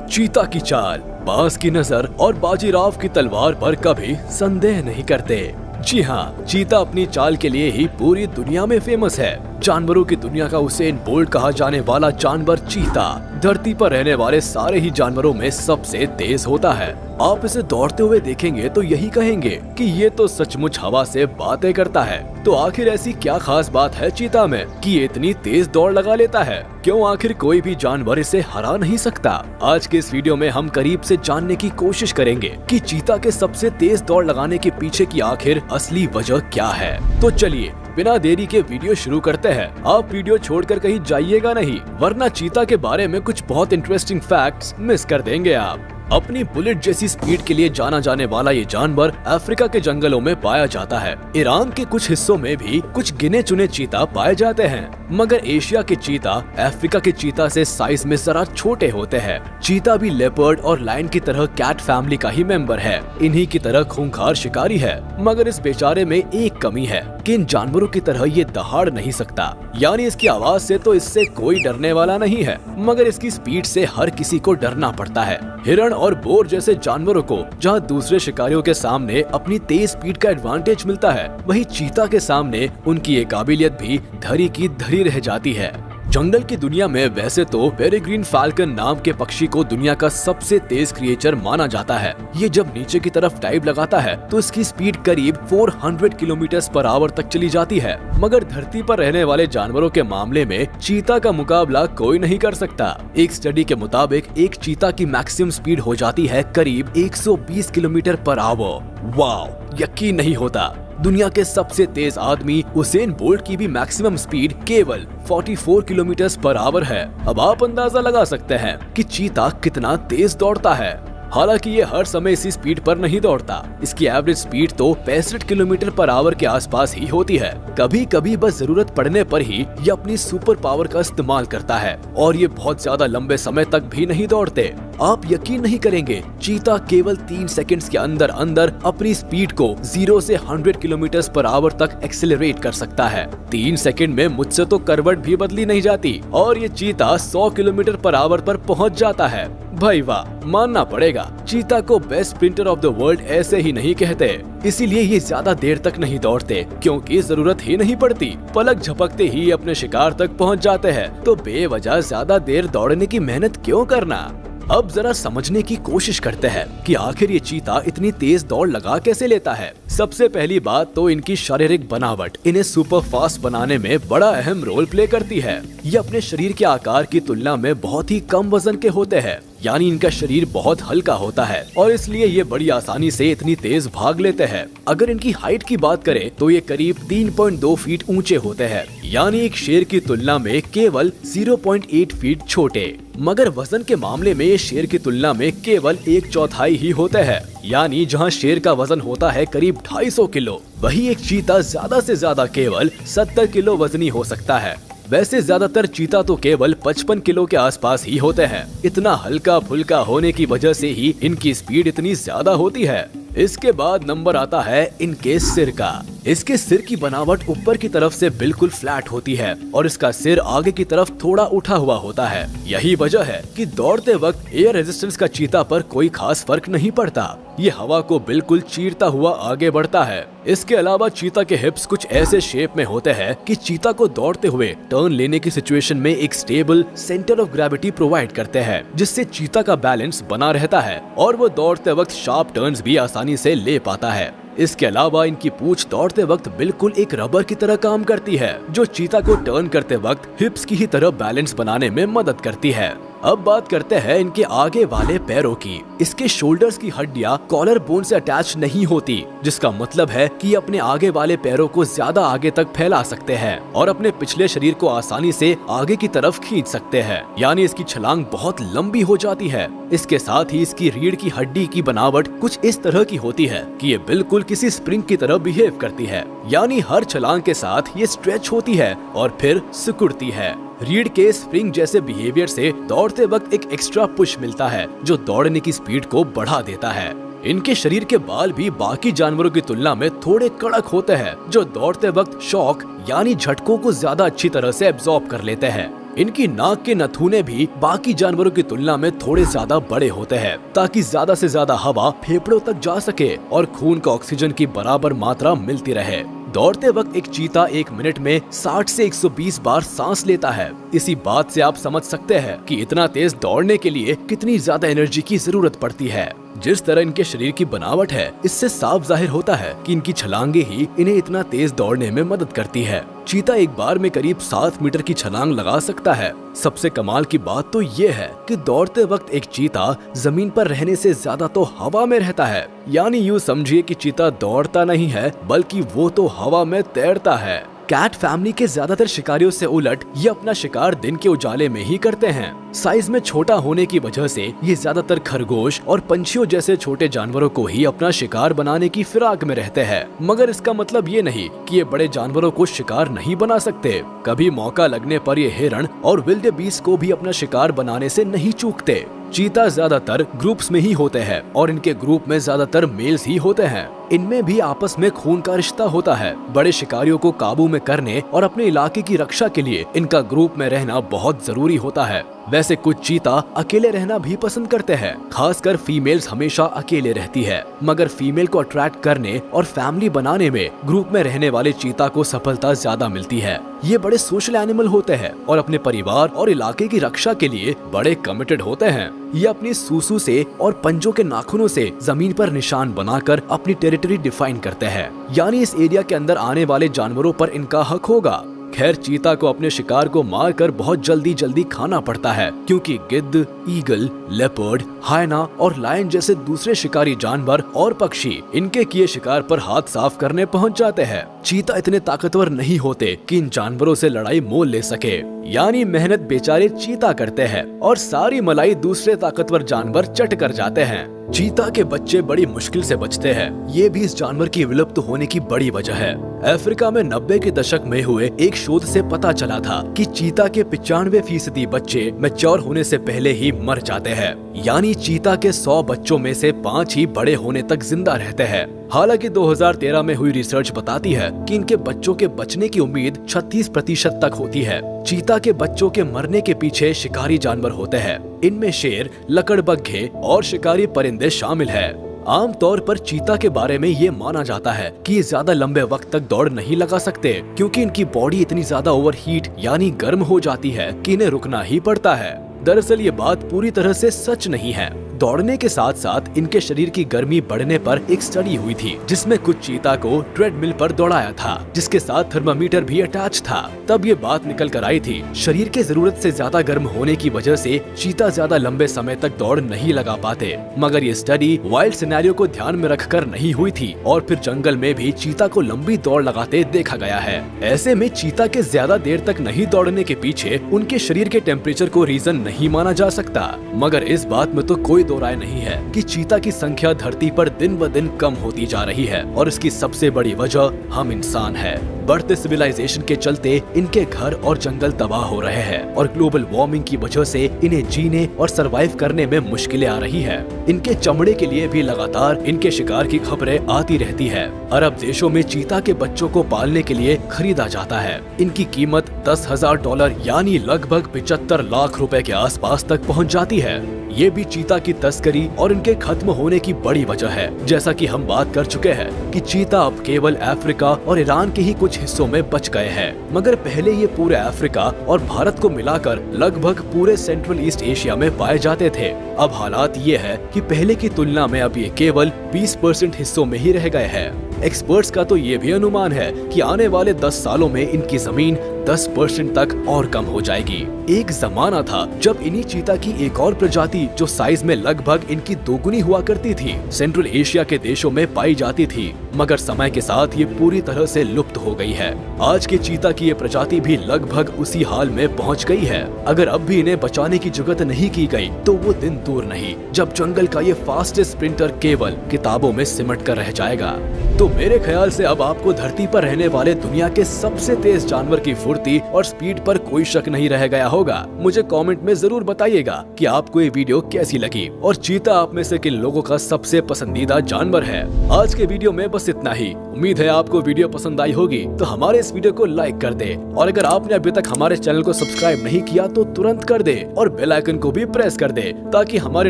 चीता की चाल, बाज की नजर और बाजीराव की तलवार पर कभी संदेह नहीं करते। जी हाँ, चीता अपनी चाल के लिए ही पूरी दुनिया में फेमस है। जानवरों की दुनिया का उसेन बोल्ट कहा जाने वाला जानवर चीता धरती पर रहने वाले सारे ही जानवरों में सबसे तेज होता है। आप इसे दौड़ते हुए देखेंगे तो यही कहेंगे कि ये तो सचमुच हवा से बातें करता है। तो आखिर ऐसी क्या खास बात है चीता में कि ये इतनी तेज दौड़ लगा लेता है? क्यों आखिर कोई भी जानवर इसे हरा नहीं सकता? आज के इस वीडियो में हम करीब से जानने की कोशिश करेंगे कि चीता के सबसे तेज दौड़ लगाने के पीछे की आखिर असली वजह क्या है। तो चलिए बिना देरी के वीडियो शुरू करते हैं। आप वीडियो छोड़कर कहीं जाइएगा नहीं, वरना चीता के बारे में कुछ बहुत इंटरेस्टिंग फैक्ट्स मिस कर देंगे आप। अपनी बुलेट जैसी स्पीड के लिए जाना जाने वाला ये जानवर अफ्रीका के जंगलों में पाया जाता है। ईरान के कुछ हिस्सों में भी कुछ गिने चुने चीता पाए जाते हैं, मगर एशिया के चीता अफ्रीका के चीता से साइज में जरा छोटे होते हैं। चीता भी लेपर्ड और लायन की तरह कैट फैमिली का ही मेंबर है। इन्हीं की तरह खूंखार शिकारी है, मगर इस बेचारे में एक कमी है कि इन जानवरों की तरह ये दहाड़ नहीं सकता। यानी इसकी आवाज से तो इससे कोई डरने वाला नहीं है, मगर इसकी स्पीड से हर किसी को डरना पड़ता है। हिरण और बोर जैसे जानवरों को जहां दूसरे शिकारियों के सामने अपनी तेज स्पीड का एडवांटेज मिलता है, वहीं चीता के सामने उनकी ये काबिलियत भी धरी की धरी रह जाती है। जंगल की दुनिया में वैसे तो पेरेग्रीन फाल्कन नाम के पक्षी को दुनिया का सबसे तेज क्रिएचर माना जाता है। ये जब नीचे की तरफ डाइव लगाता है तो इसकी स्पीड करीब 400 किलोमीटर/आवर तक चली जाती है, मगर धरती पर रहने वाले जानवरों के मामले में चीता का मुकाबला कोई नहीं कर सकता। एक स्टडी के मुताबिक एक चीता की मैक्सिमम स्पीड हो जाती है करीब 120 किलोमीटर/आवर। वाह, यकीन नहीं होता। दुनिया के सबसे तेज आदमी उसेन बोल्ट की भी मैक्सिमम स्पीड केवल 44 किलोमीटर/आवर है। अब आप अंदाजा लगा सकते हैं कि चीता कितना तेज दौड़ता है। हालांकि ये हर समय इसी स्पीड पर नहीं दौड़ता। इसकी एवरेज स्पीड तो 65 किलोमीटर/आवर के आसपास ही होती है। कभी कभी बस जरूरत पड़ने पर ही ये अपनी सुपर पावर का इस्तेमाल करता है, और ये बहुत ज्यादा लंबे समय तक भी नहीं दौड़ते। आप यकीन नहीं करेंगे, चीता केवल 3 सेकंड्स के अंदर अंदर अपनी स्पीड को 0 से 100 किलोमीटर/आवर तक एक्सेलरेट कर सकता है। 3 सेकंड में मुझसे तो करवट भी बदली नहीं जाती, और ये चीता 100 किलोमीटर/आवर पर पहुंच जाता है। भाई वाह, मानना पड़ेगा, चीता को best sprinter of the world ऐसे ही नहीं कहते। इसीलिए ये ज्यादा देर तक नहीं दौड़ते, क्योंकि जरूरत ही नहीं पड़ती। पलक झपकते ही अपने शिकार तक पहुंच जाते हैं, तो बेवजह ज्यादा देर दौड़ने की मेहनत क्यों करना। अब जरा समझने की कोशिश करते हैं कि आखिर ये चीता इतनी तेज दौड़ लगा कैसे लेता है। सबसे पहली बात तो इनकी शारीरिक बनावट इन्हें सुपर फास्ट बनाने में बड़ा अहम रोल प्ले करती है। ये अपने शरीर के आकार की तुलना में बहुत ही कम वजन के होते हैं, यानी इनका शरीर बहुत हल्का होता है, और इसलिए ये बड़ी आसानी से इतनी तेज भाग लेते हैं। अगर इनकी हाइट की बात करें तो ये करीब 3.2 फीट ऊंचे होते हैं, यानी एक शेर की तुलना में केवल 0.8 फीट छोटे। मगर वजन के मामले में ये शेर की तुलना में केवल 1/4 ही होते हैं, यानी जहां शेर का वजन होता है करीब 250 किलो, वही एक चीता ज्यादा से ज्यादा केवल 70 किलो वजनी हो सकता है। वैसे ज्यादातर चीता तो केवल 55 किलो के आसपास ही होते हैं। इतना हल्का फुल्का होने की वजह से ही इनकी स्पीड इतनी ज्यादा होती है। इसके बाद नंबर आता है इनके सिर का। इसके सिर की बनावट ऊपर की तरफ से बिल्कुल फ्लैट होती है, और इसका सिर आगे की तरफ थोड़ा उठा हुआ होता है। यही वजह है कि दौड़ते वक्त एयर रेजिस्टेंस का चीता पर कोई खास फर्क नहीं पड़ता। ये हवा को बिल्कुल चीरता हुआ आगे बढ़ता है। इसके अलावा चीता के हिप्स कुछ ऐसे शेप में होते हैं कि चीता को दौड़ते हुए टर्न लेने की सिचुएशन में एक stable centre of gravity provide करते हैं, जिससे चीता का बैलेंस बना रहता है और वो दौड़ते वक्त शार्प टर्न्स भी आसानी से ले पाता है। इसके अलावा इनकी पूंछ दौड़ते वक्त बिल्कुल एक रबर की तरह काम करती है, जो चीता को टर्न करते वक्त हिप्स की ही तरह बैलेंस बनाने में मदद करती है। अब बात करते हैं इनके आगे वाले पैरों की। इसके शोल्डर्स की हड्डियां कॉलर बोन से अटैच नहीं होती, जिसका मतलब है कि अपने आगे वाले पैरों को ज्यादा आगे तक फैला सकते हैं और अपने पिछले शरीर को आसानी से आगे की तरफ खींच सकते हैं, यानी इसकी छलांग बहुत लंबी हो जाती है। इसके साथ ही इसकी रीढ़ की हड्डी की बनावट कुछ इस तरह की होती है कि ये बिल्कुल किसी स्प्रिंग की तरह बिहेव करती है, यानी हर छलांग के साथ ये स्ट्रेच होती है और फिर सिकुड़ती है। रीढ़ के स्प्रिंग जैसे बिहेवियर से दौड़ते वक्त एक एक्स्ट्रा पुश मिलता है, जो दौड़ने की स्पीड को बढ़ा देता है। इनके शरीर के बाल भी बाकी जानवरों की तुलना में थोड़े कड़क होते हैं, जो दौड़ते वक्त शॉक यानी झटकों को ज्यादा अच्छी तरह से एब्जॉर्ब कर लेते हैं। इनकी नाक के नथुने भी बाकी जानवरों की तुलना में थोड़े ज्यादा बड़े होते हैं ताकि ज्यादा से ज्यादा हवा फेफड़ों तक जा सके और खून का ऑक्सीजन की बराबर मात्रा मिलती रहे। दौड़ते वक्त एक चीता 1 मिनट में 60 से 120 बार सांस लेता है। इसी बात से आप समझ सकते हैं कि इतना तेज दौड़ने के लिए कितनी ज्यादा एनर्जी की जरूरत पड़ती है। जिस तरह इनके शरीर की बनावट है, इससे साफ जाहिर होता है कि इनकी छलांगे ही इन्हें इतना तेज दौड़ने में मदद करती है। चीता एक बार में करीब 7 मीटर की छलांग लगा सकता है। सबसे कमाल की बात तो ये है कि दौड़ते वक्त एक चीता जमीन पर रहने से ज्यादा तो हवा में रहता है। यानी यूँ समझिए कि चीता दौड़ता नहीं है, बल्कि वो तो हवा में तैरता है। कैट फैमिली के ज्यादातर शिकारियों से उलट ये अपना शिकार दिन के उजाले में ही करते हैं। साइज में छोटा होने की वजह से ये ज्यादातर खरगोश और पंछियों जैसे छोटे जानवरों को ही अपना शिकार बनाने की फिराक में रहते हैं। मगर इसका मतलब ये नहीं कि ये बड़े जानवरों को शिकार नहीं बना सकते। कभी मौका लगने पर ये हिरण और विल्डेबीस्ट को भी अपना शिकार बनाने से नहीं चूकते। चीता ज्यादातर ग्रुप्स में ही होते हैं और इनके ग्रुप में ज्यादातर मेल्स ही होते हैं। इनमें भी आपस में खून का रिश्ता होता है। बड़े शिकारियों को काबू में करने और अपने इलाके की रक्षा के लिए इनका ग्रुप में रहना बहुत जरूरी होता है। वैसे कुछ चीता अकेले रहना भी पसंद करते हैं। खासकर फीमेल्स हमेशा अकेले रहती है, मगर फीमेल को अट्रैक्ट करने और फैमिली बनाने में ग्रुप में रहने वाले चीता को सफलता ज्यादा मिलती है। ये बड़े सोशल एनिमल होते हैं और अपने परिवार और इलाके की रक्षा के लिए बड़े कमिटेड होते हैं। ये अपनी सूसू से और पंजों के नाखूनों से जमीन पर निशान बनाकर अपनी टेरिटरी डिफाइन करते हैं, यानी इस एरिया के अंदर आने वाले जानवरों पर इनका हक होगा। खैर, चीता को अपने शिकार को मारकर बहुत जल्दी खाना पड़ता है, क्योंकि गिद्ध, ईगल, लेपर्ड, हायना और लायन जैसे दूसरे शिकारी जानवर और पक्षी इनके किए शिकार पर हाथ साफ करने पहुंच जाते हैं। चीता इतने ताकतवर नहीं होते कि इन जानवरों से लड़ाई मोल ले सके, यानी मेहनत बेचारे चीता करते हैं और सारी मलाई दूसरे ताकतवर जानवर चट कर जाते हैं। चीता के बच्चे बड़ी मुश्किल से बचते हैं। ये भी इस जानवर की विलुप्त होने की बड़ी वजह है। अफ्रीका में 90 के दशक में हुए एक शोध से पता चला था कि चीता के 95% बच्चे मैच्योर होने से पहले ही मर जाते हैं। यानी चीता के 100 बच्चों में से 5 ही बड़े होने तक जिंदा रहते हैं। हालांकि 2013 में हुई रिसर्च बताती है कि इनके बच्चों के बचने की उम्मीद 36% तक होती है। चीता के बच्चों के मरने के पीछे शिकारी जानवर होते हैं। इनमें शेर, लकड़बग्घे और शिकारी परिंदे शामिल है। आमतौर पर चीता के बारे में ये माना जाता है कि ये ज्यादा लंबे वक्त तक दौड़ नहीं लगा सकते, क्योंकि इनकी बॉडी इतनी ज्यादा ओवरहीट यानी गर्म हो जाती है कि इन्हें रुकना ही पड़ता है। दरअसल ये बात पूरी तरह से सच नहीं है। दौड़ने के साथ साथ इनके शरीर की गर्मी बढ़ने पर एक स्टडी हुई थी, जिसमें कुछ चीता को ट्रेडमिल पर दौड़ाया था, जिसके साथ थर्मामीटर भी अटैच था। तब ये बात निकल कर आई थी, शरीर के जरूरत से ज्यादा गर्म होने की वजह से चीता ज्यादा लंबे समय तक दौड़ नहीं लगा पाते। मगर ये स्टडी वाइल्ड सिनेरियो को ध्यान में रखकर नहीं हुई थी और फिर जंगल में भी चीता को लंबी दौड़ लगाते देखा गया है। ऐसे में चीता के ज्यादा देर तक नहीं दौड़ने के पीछे उनके शरीर के टेम्परेचर को रीजन नहीं माना जा सकता। मगर इस बात में तो कोई दो राय नहीं है कि चीता की संख्या धरती पर दिन ब दिन कम होती जा रही है और इसकी सबसे बड़ी वजह हम इंसान है। बढ़ते सिविलाइजेशन के चलते इनके घर और जंगल तबाह हो रहे हैं और ग्लोबल वार्मिंग की वजह से इन्हें जीने और सरवाइव करने में मुश्किलें आ रही है। इनके चमड़े के लिए भी लगातार इनके शिकार की खबरें आती रहती है। अरब देशों में चीता के बच्चों को पालने के लिए खरीदा जाता है। इनकी कीमत $10,000 यानी लगभग 75 लाख रुपए के आसपास तक पहुंच जाती है। ये भी चीता की तस्करी और इनके खत्म होने की बड़ी वजह है। जैसा कि हम बात कर चुके हैं कि चीता अब केवल अफ्रीका और ईरान के ही कुछ हिस्सों में बच गए हैं, मगर पहले ये पूरे अफ्रीका और भारत को मिलाकर लगभग पूरे सेंट्रल ईस्ट एशिया में पाए जाते थे। अब हालात ये है कि पहले की तुलना में अब ये केवल 20% हिस्सों में ही रह गए हैं। एक्सपर्ट्स का तो ये भी अनुमान है कि आने वाले 10 सालों में इनकी जमीन 10% तक और कम हो जाएगी। एक जमाना था जब इन्हीं चीता की एक और प्रजाति जो साइज में लगभग इनकी दोगुनी हुआ करती थी, सेंट्रल एशिया के देशों में पाई जाती थी, मगर समय के साथ ये पूरी तरह से लुप्त हो गई है। आज के चीता की ये प्रजाति भी लगभग उसी हाल में पहुंच गई है। अगर अब भी इन्हें बचाने की जुगत नहीं की गई तो वो दिन दूर नहीं जब जंगल का ये फास्टेस्ट स्प्रिंटर केवल किताबों में सिमट कर रह जाएगा। तो मेरे ख्याल से अब आपको धरती पर रहने वाले दुनिया के सबसे तेज जानवर की फुर्ती और स्पीड पर कोई शक नहीं रह गया होगा। मुझे कमेंट में जरूर बताइएगा कि आपको ये वीडियो कैसी लगी और चीता आप में से किन लोगों का सबसे पसंदीदा जानवर है। आज के वीडियो में बस इतना ही। उम्मीद है आपको वीडियो पसंद आई होगी, तो हमारे इस वीडियो को लाइक कर दे और अगर आपने अभी तक हमारे चैनल को सब्सक्राइब नहीं किया तो तुरंत कर दे और बेल आइकन को भी प्रेस कर दे ताकि हमारे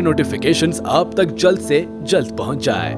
नोटिफिकेशंस आप तक जल्द से जल्द पहुंच जाए।